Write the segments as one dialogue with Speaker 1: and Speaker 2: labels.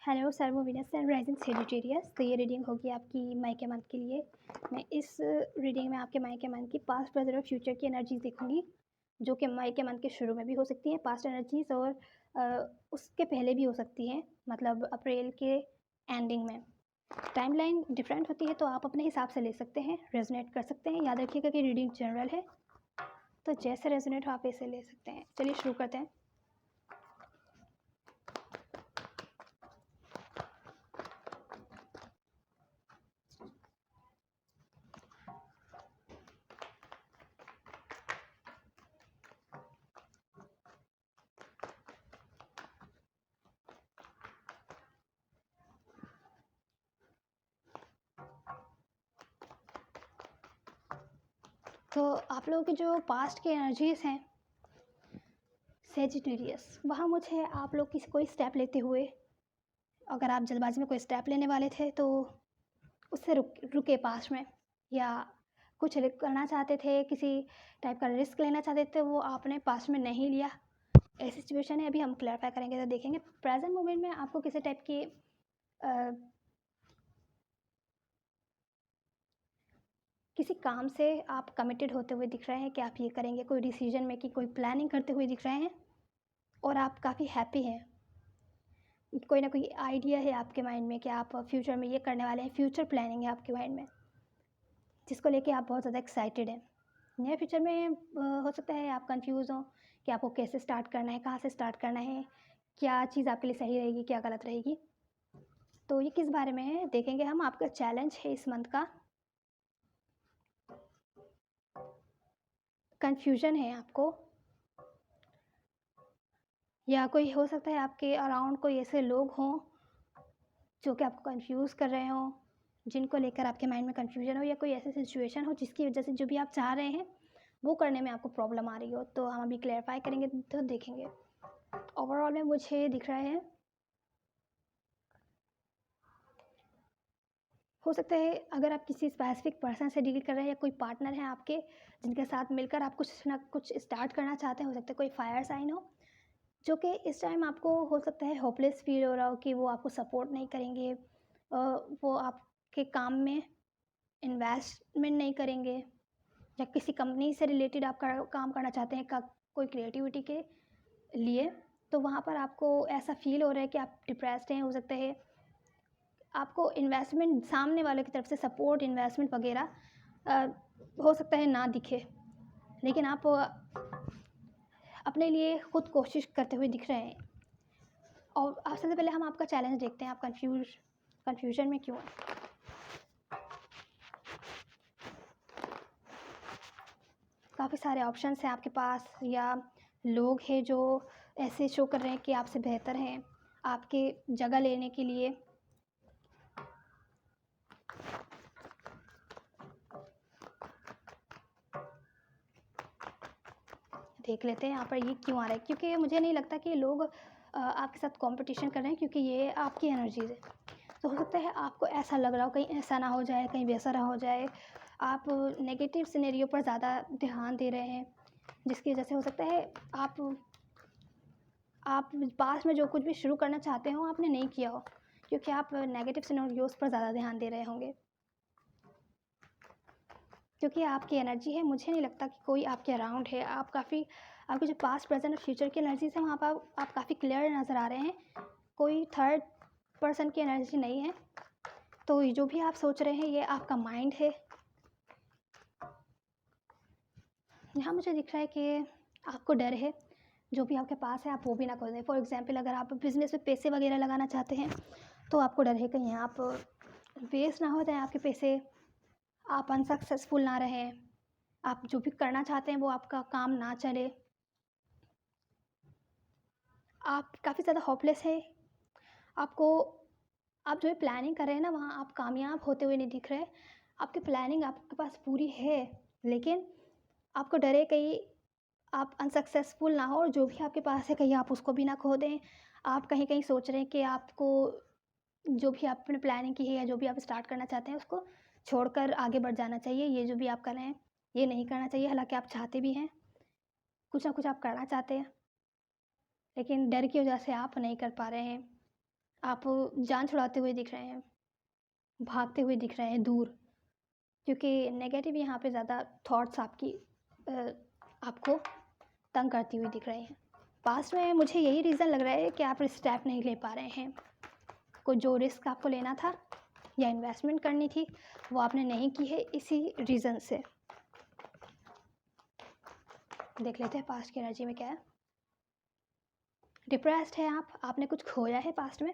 Speaker 1: Hello सर्वोविनस and rising Sagittarius. तो ये रीडिंग होगी आपकी मई के मंथ के लिए। मैं इस रीडिंग में आपके मई के मंथ की पास्ट प्रेजेंट और फ्यूचर की एनर्जीज देखूंगी, जो कि मई के मंथ के शुरू में भी हो सकती हैं पास्ट एनर्जीज, और उसके पहले भी हो सकती हैं, मतलब अप्रैल के एंडिंग में। टाइमलाइन डिफरेंट होती है, तो आप अपने हिसाब से ले सकते हैं, रेजोनेट कर सकते हैं। याद रखिएगा कि रीडिंग जनरल है, तो जैसे रेजोनेट हो आप ऐसे ले सकते हैं। चलिए शुरू करते हैं। तो आप लोगों की जो पास्ट की एनर्जीज़ हैं सेजिटेरियस, वहाँ मुझे आप लोग किसी कोई स्टेप लेते हुए, अगर आप जल्दबाजी में कोई स्टेप लेने वाले थे तो उससे रुके पास में, या कुछ करना चाहते थे, किसी टाइप का रिस्क लेना चाहते थे, वो आपने पास में नहीं लिया। ऐसी सिचुएशन है, अभी हम क्लैरिफाई करेंगे तो देखेंगे प्रेजेंट मोमेंट में आपको किसी टाइप की किसी काम से आप कमिटेड होते हुए दिख रहे हैं कि आप ये करेंगे, कोई डिसीजन मेकिंग, कोई प्लानिंग करते हुए दिख रहे हैं, और आप काफ़ी हैप्पी हैं। कोई ना कोई आइडिया है आपके माइंड में कि आप फ्यूचर में ये करने वाले हैं, फ्यूचर प्लानिंग है आपके माइंड में, जिसको लेके आप बहुत ज़्यादा एक्साइटेड हैं। नियर फ्यूचर में हो सकता है आप कंफ्यूज हो कि आपको कैसे स्टार्ट करना है, कहाँ से स्टार्ट करना है, क्या चीज़ आपके लिए सही रहेगी, क्या गलत रहेगी। तो ये किस बारे में है देखेंगे हम। आपका चैलेंज है इस मंथ का कंफ्यूजन है आपको, या कोई हो सकता है आपके अराउंड कोई ऐसे लोग हों जो कि आपको कंफ्यूज कर रहे हों, जिनको लेकर आपके माइंड में कंफ्यूजन हो, या कोई ऐसी सिचुएशन हो जिसकी वजह से जो भी आप चाह रहे हैं वो करने में आपको प्रॉब्लम आ रही हो। तो हम अभी क्लैरिफाई करेंगे तो देखेंगे। ओवरऑल में मुझे दिख रहा है, हो सकता है अगर आप किसी स्पेसिफिक पर्सन से डील कर रहे हैं, या कोई पार्टनर है आपके जिनके साथ मिलकर आप कुछ ना कुछ स्टार्ट करना चाहते हैं, हो सकता है कोई फायर साइन हो, जो कि इस टाइम आपको हो सकता है होपलेस फील हो रहा हो कि वो आपको सपोर्ट नहीं करेंगे, वो आपके काम में इन्वेस्टमेंट नहीं करेंगे, या किसी कंपनी से रिलेटेड आप काम करना चाहते हैं कोई क्रिएटिविटी के लिए, तो वहाँ पर आपको ऐसा फील हो रहा है कि आप डिप्रेस्ड हैं। हो सकता है आपको इन्वेस्टमेंट सामने वाले की तरफ से सपोर्ट, इन्वेस्टमेंट वगैरह हो सकता है ना दिखे, लेकिन आप अपने लिए खुद कोशिश करते हुए दिख रहे हैं। और सबसे पहले हम आपका चैलेंज देखते हैं, आप कन्फ्यूजन में क्यों हैं। काफ़ी सारे ऑप्शंस हैं आपके पास, या लोग हैं जो ऐसे शो कर रहे हैं कि आपसे बेहतर हैं आपके जगह लेने के लिए। देख लेते हैं यहाँ पर ये क्यों आ रहा है, क्योंकि मुझे नहीं लगता कि लोग आपके साथ कंपटीशन कर रहे हैं, क्योंकि ये आपकी एनर्जीज है। तो हो सकता है आपको ऐसा लग रहा हो कहीं ऐसा ना हो जाए, कहीं वैसा ना हो जाए, आप नेगेटिव सिनेरियो पर ज़्यादा ध्यान दे रहे हैं, जिसकी वजह से हो सकता है आप पास में जो कुछ भी शुरू करना चाहते हो आपने नहीं किया हो, क्योंकि आप नेगेटिव सिनेरियोज पर ज़्यादा ध्यान दे रहे होंगे। क्योंकि आपकी एनर्जी है, मुझे नहीं लगता कि कोई आपके अराउंड है। आप काफ़ी, आपके जो पास्ट प्रेजेंट और फ्यूचर की एनर्जीज है वहाँ पर आप काफ़ी क्लियर नज़र आ रहे हैं, कोई थर्ड पर्सन की एनर्जी नहीं है। तो जो भी आप सोच रहे हैं ये आपका माइंड है। यहाँ मुझे दिख रहा है कि आपको डर है, जो भी आपके पास है आप वो भी ना खो दें। फॉर एग्जांपल अगर आप बिज़नेस में पैसे वगैरह लगाना चाहते हैं, तो आपको डर है कहीं आप वेस्ट ना हो जाए आपके पैसे, आप अनसक्सेसफुल ना रहें, आप जो भी करना चाहते हैं वो आपका काम ना चले, आप काफ़ी ज़्यादा होपलेस है। आपको, आप जो है प्लानिंग कर रहे हैं ना, वहाँ आप कामयाब होते हुए नहीं दिख रहे। आपकी प्लानिंग आपके पास पूरी है, लेकिन आपको डर है कहीं आप अनसक्सेसफुल ना हो, और जो भी आपके पास है कहीं आप उसको भी ना खो दें। आप कहीं कहीं सोच रहे हैं कि आपको जो भी आपने प्लानिंग की है, या जो भी आप स्टार्ट करना चाहते हैं उसको छोड़कर आगे बढ़ जाना चाहिए। ये जो भी आप कर रहे हैं ये नहीं करना चाहिए, हालांकि आप चाहते भी हैं, कुछ ना कुछ आप करना चाहते हैं, लेकिन डर की वजह से आप नहीं कर पा रहे हैं। आप जान छुड़ाते हुए दिख रहे हैं, भागते हुए दिख रहे हैं दूर, क्योंकि नेगेटिव यहाँ पे ज़्यादा थॉट्स आपकी अ, आपको तंग करती हुई दिख रहे हैं। पास्ट में मुझे यही रीज़न लग रहा है कि आप स्टेप नहीं ले पा रहे हैं। कोई जो रिस्क आपको लेना था या इन्वेस्टमेंट करनी थी, वो आपने नहीं की है, इसी रीज़न से। देख लेते हैं पास्ट की एनर्जी में क्या है। डिप्रेस्ड है आप, आपने कुछ खोया है पास्ट में।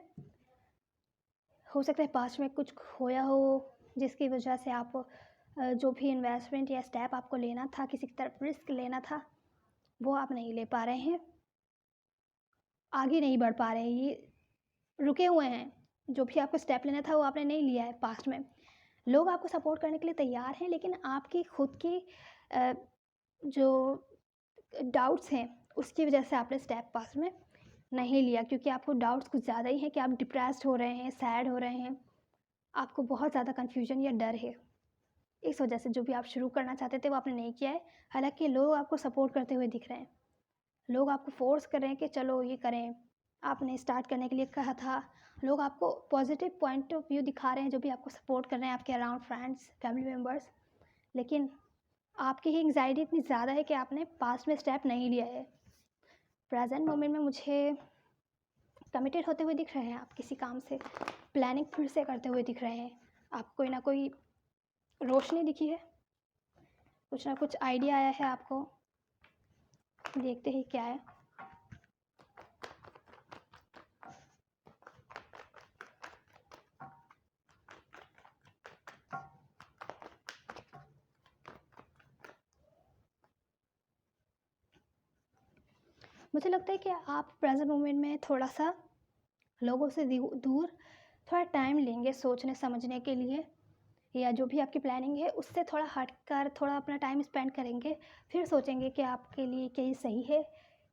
Speaker 1: हो सकता है पास्ट में कुछ खोया हो, जिसकी वजह से आप जो भी इन्वेस्टमेंट या स्टेप आपको लेना था, किसी की तरफ रिस्क लेना था, वो आप नहीं ले पा रहे हैं, आगे नहीं बढ़ पा रहे हैं, ये रुके हुए हैं। जो भी आपको स्टेप लेना था वो आपने नहीं लिया है पास्ट में। लोग आपको सपोर्ट करने के लिए तैयार हैं, लेकिन आपकी खुद की जो डाउट्स हैं उसकी वजह से आपने स्टेप पास्ट में नहीं लिया, क्योंकि आपको डाउट्स कुछ ज़्यादा ही हैं कि आप डिप्रेस्ड हो रहे हैं, सैड हो रहे हैं, आपको बहुत ज़्यादा कन्फ्यूजन या डर है। इस वजह से जो भी आप शुरू करना चाहते थे वो आपने नहीं किया है। हालाँकि लोग आपको सपोर्ट करते हुए दिख रहे हैं। लोग आपको फ़ोर्स कर रहे हैं कि चलो ये करें, आपने स्टार्ट करने के लिए कहा था। लोग आपको पॉज़िटिव पॉइंट ऑफ व्यू दिखा रहे हैं, जो भी आपको सपोर्ट कर रहे हैं, आपके अराउंड फ्रेंड्स, फैमिली मेम्बर्स। लेकिन आपकी ही एंग्ज़ायटी इतनी ज़्यादा है कि आपने पास्ट में स्टेप नहीं लिया है। प्रेज़ेंट मोमेंट में मुझे कमिटेड होते हुए दिख रहे हैं आप किसी काम से, प्लानिंग फिर से करते हुए दिख रहे हैं। आपको कोई ना कोई रोशनी दिखी है, कुछ ना कुछ आइडिया आया है आपको। देखते ही क्या है। मुझे लगता है कि आप प्रेज़ेंट मोमेंट में थोड़ा-सा लोगों से दूर थोड़ा टाइम लेंगे सोचने समझने के लिए, या जो भी आपकी प्लानिंग है उससे थोड़ा हटकर थोड़ा अपना टाइम स्पेंड करेंगे। फिर सोचेंगे कि आपके लिए क्या ये सही है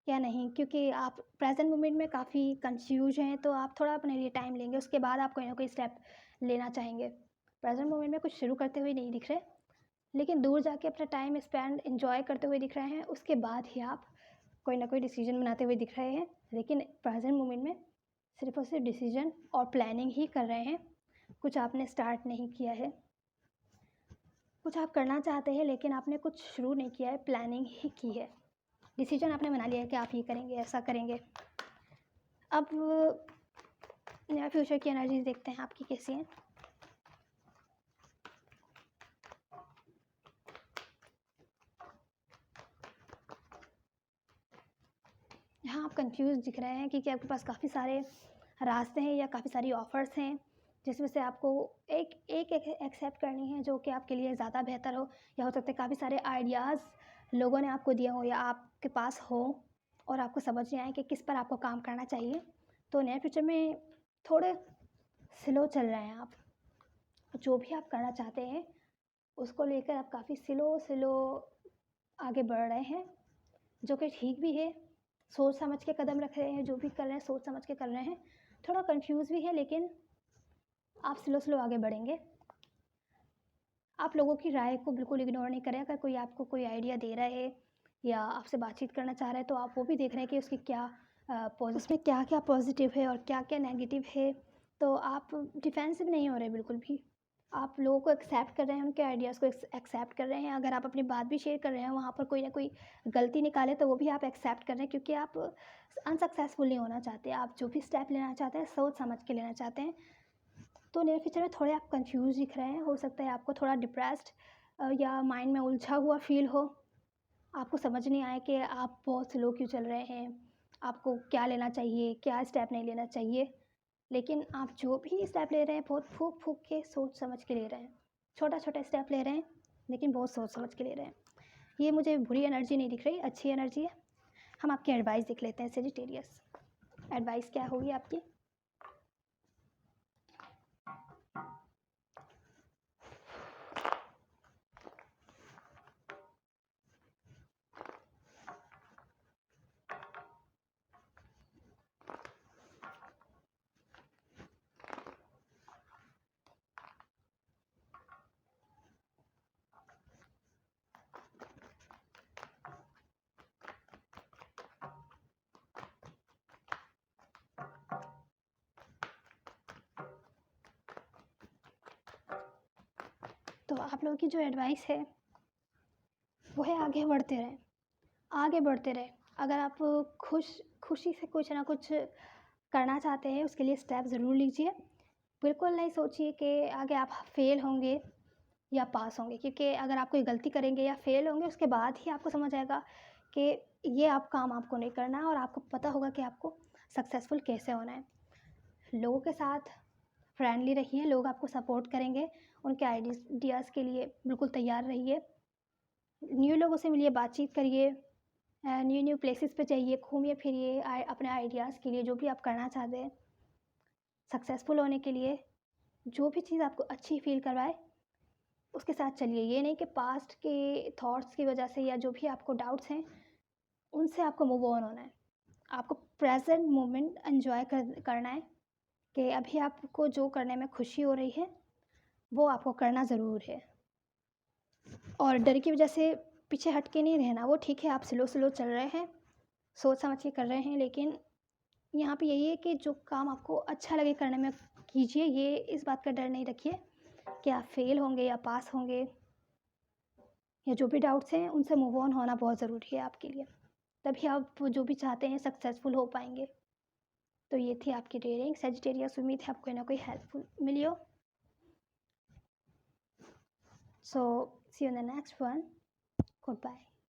Speaker 1: या नहीं, क्योंकि आप प्रेजेंट मोमेंट में काफ़ी कंफ्यूज हैं, तो आप थोड़ा अपने लिए टाइम लेंगे, उसके बाद आप कोई ना कोई स्टेप लेना चाहेंगे। प्रेजेंट मोमेंट में कुछ शुरू करते हुए नहीं दिख रहे, लेकिन दूर जाके अपना टाइम स्पेंड इंजॉय करते हुए दिख रहे हैं, उसके बाद ही आप कोई ना कोई डिसीजन बनाते हुए दिख रहे हैं। लेकिन प्रेजेंट मोमेंट में सिर्फ और सिर्फ डिसीजन और प्लानिंग ही कर रहे हैं, कुछ आपने स्टार्ट नहीं किया है। कुछ आप करना चाहते हैं लेकिन आपने कुछ शुरू नहीं किया है, प्लानिंग ही की है। डिसीजन आपने बना लिया है कि आप ये करेंगे, ऐसा करेंगे। अब नियर फ्यूचर की एनर्जीज देखते हैं आपकी कैसी हैं। यहाँ आप कंफ्यूज दिख रहे हैं क्योंकि आपके पास काफ़ी सारे रास्ते हैं या काफ़ी सारी ऑफ़र्स हैं, जिसमें से आपको एक एक एक्सेप्ट करनी है जो कि आपके लिए ज़्यादा बेहतर हो, या हो सकता है काफ़ी सारे आइडियाज़ लोगों ने आपको दिए हों या आपके पास हो और आपको समझ नहीं आए कि किस पर आपको काम करना चाहिए। तो नियर फ्यूचर में थोड़े स्लो चल रहे हैं आप। जो भी आप करना चाहते हैं उसको लेकर आप काफ़ी स्लो स्लो आगे बढ़ रहे हैं, जो कि ठीक भी है। सोच समझ के कदम रख रहे हैं, जो भी कर रहे हैं सोच समझ के कर रहे हैं। थोड़ा कंफ्यूज भी है, लेकिन आप स्लो स्लो आगे बढ़ेंगे। आप लोगों की राय को बिल्कुल इग्नोर नहीं करें। अगर कोई आपको कोई आइडिया दे रहा है या आपसे बातचीत करना चाह रहा है, तो आप वो भी देख रहे हैं कि उसकी क्या उसमें क्या क्या पॉजिटिव है और क्या क्या नेगेटिव है। तो आप डिफेंसिव नहीं हो रहे बिल्कुल भी। आप लोगों को एक्सेप्ट कर रहे हैं, उनके आइडियाज़ को एक्सेप्ट कर रहे हैं। अगर आप अपनी बात भी शेयर कर रहे हैं, वहाँ पर कोई ना कोई गलती निकाले, तो वो भी आप एक्सेप्ट कर रहे हैं, क्योंकि आप अनसक्सेसफुल नहीं होना चाहते। आप जो भी स्टेप लेना चाहते हैं सोच समझ के लेना चाहते हैं। तो नियर फ्यूचर में थोड़े आप कंफ्यूज दिख रहे हैं। हो सकता है आपको थोड़ा डिप्रेस्ड या माइंड में उलझा हुआ फील हो। आपको समझ नहीं आए कि आप बहुत स्लो क्यों चल रहे हैं, आपको क्या लेना चाहिए, क्या स्टेप नहीं लेना चाहिए। लेकिन आप जो भी स्टेप ले रहे हैं बहुत फूक फूक के सोच समझ के ले रहे हैं। छोटा छोटा स्टेप ले रहे हैं, लेकिन बहुत सोच समझ के ले रहे हैं। ये मुझे बुरी एनर्जी नहीं दिख रही, अच्छी एनर्जी है। हम आपकी एडवाइस देख लेते हैं सेजिटेरियस। एडवाइस क्या होगी आपकी? तो आप लोगों की जो एडवाइस है वो है आगे बढ़ते रहें, आगे बढ़ते रहें। अगर आप खुशी से कुछ ना कुछ करना चाहते हैं उसके लिए स्टेप ज़रूर लीजिए। बिल्कुल नहीं सोचिए कि आगे आप फेल होंगे या पास होंगे, क्योंकि अगर आप कोई गलती करेंगे या फेल होंगे उसके बाद ही आपको समझ आएगा कि ये आप काम आपको नहीं करना है और आपको पता होगा कि आपको सक्सेसफुल कैसे होना है। लोगों के साथ फ्रेंडली रहिए, लोग आपको सपोर्ट करेंगे, उनके आइडियाज़ के लिए बिल्कुल तैयार रहिए। न्यू लोगों से मिलिए, बातचीत करिए, न्यू न्यू प्लेसेस पे जाइए, घूमिए फिरिए, अपने आइडियाज़ के लिए जो भी आप करना चाहते हैं सक्सेसफुल होने के लिए, जो भी चीज़ आपको अच्छी फील करवाए उसके साथ चलिए। ये नहीं कि पास्ट के थॉट्स की वजह से या जो भी आपको डाउट्स हैं उनसे आपको मूव ऑन होना है। आपको प्रेजेंट मोमेंट एंजॉय करना है कि अभी आपको जो करने में खुशी हो रही है वो आपको करना ज़रूर है। और डर की वजह से पीछे हट के नहीं रहना। वो ठीक है, आप स्लो स्लो चल रहे हैं, सोच समझ के कर रहे हैं, लेकिन यहाँ पे यही है कि जो काम आपको अच्छा लगे करने में कीजिए। ये इस बात का डर नहीं रखिए कि आप फेल होंगे या पास होंगे, या जो भी डाउट्स हैं उनसे मूव ऑन होना बहुत ज़रूरी है आपके लिए। तभी आप जो भी चाहते हैं सक्सेसफुल हो पाएंगे। तो ये थी आपकी रीडिंग सजिटेरियस। उम्मीद है आपको कोई ना कोई हेल्पफुल मिली हो। So see you in the next one. Good bye.